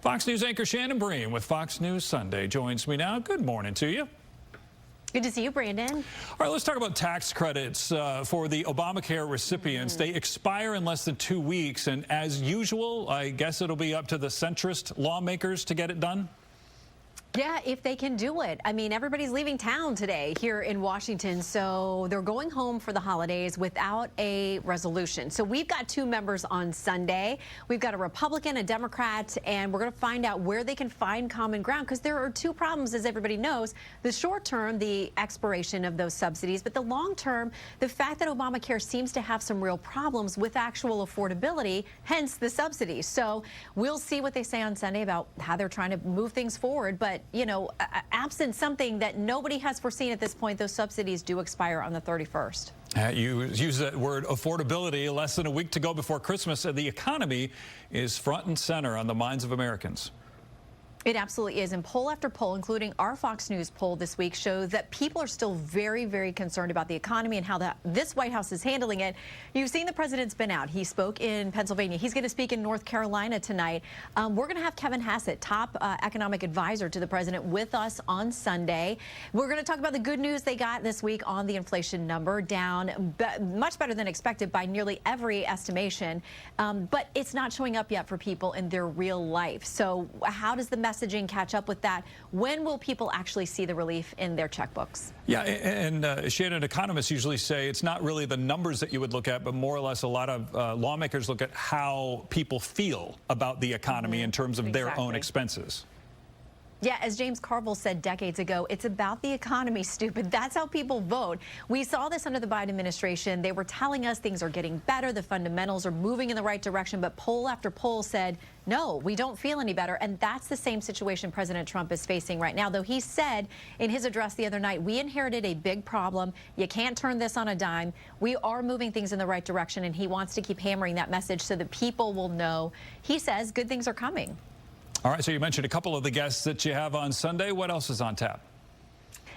Fox News anchor Shannon Bream with Fox News Sunday joins me now. Good morning to you. Good to see you, Brandon. All right, let's talk about tax credits for the Obamacare recipients. They expire in less than 2 weeks, and as usual, I guess it'll be up to the centrist lawmakers to get it done. Yeah, if they can do it. I mean, everybody's leaving town today here in Washington, so they're going home for the holidays without a resolution. So we've got two members on Sunday. We've got a Republican, a Democrat, and we're going to find out where they can find common ground, because there are two problems, as everybody knows. The short term, the expiration of those subsidies, but the long term, the fact that Obamacare seems to have some real problems with actual affordability, hence the subsidies. So we'll see what they say on Sunday about how they're trying to move things forward. But you know, absent something that nobody has foreseen at this point, those subsidies do expire on the 31st. You use that word affordability. Less than a week to go before Christmas, and the economy is front and center on the minds of Americans. It absolutely is. And poll after poll, including our Fox News poll this week, show that people are still very, very concerned about the economy and how this White House is handling it. You've seen the president's been out. He spoke in Pennsylvania. He's going to speak in North Carolina tonight. We're going to have Kevin Hassett, top economic advisor to the president, with us on Sunday. We're going to talk about the good news they got this week on the inflation number, down much better than expected by nearly every estimation. But it's not showing up yet for people in their real life. So how does the messaging catch up with that? When will people actually see the relief in their checkbooks? Yeah, and Shannon, economists usually say it's not really the numbers that you would look at, but more or less a lot of lawmakers look at how people feel about the economy in terms of their own expenses. Yeah, as James Carville said decades ago, it's about the economy, stupid. That's how people vote. We saw this under the Biden administration. They were telling us things are getting better, the fundamentals are moving in the right direction, but poll after poll said, no, we don't feel any better. And that's the same situation President Trump is facing right now, though he said in his address the other night, we inherited a big problem. You can't turn this on a dime. We are moving things in the right direction, and he wants to keep hammering that message so that people will know. He says good things are coming. All right, so you mentioned a couple of the guests that you have on Sunday. What else is on tap?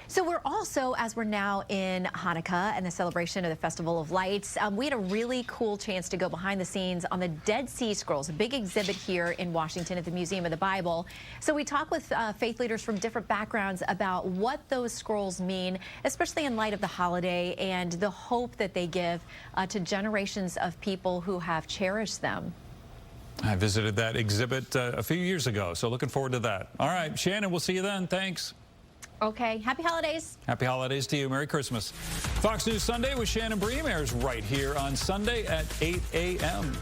So we're also, as we're now in Hanukkah and the celebration of the Festival of Lights, we had a really cool chance to go behind the scenes on the Dead Sea Scrolls, a big exhibit here in Washington at the Museum of the Bible. So we talk with faith leaders from different backgrounds about what those scrolls mean, especially in light of the holiday and the hope that they give to generations of people who have cherished them. I visited that exhibit a few years ago, so looking forward to that. All right, Shannon, we'll see you then. Thanks. Okay. Happy holidays. Happy holidays to you. Merry Christmas. Fox News Sunday with Shannon Bream airs right here on Sunday at 8 a.m.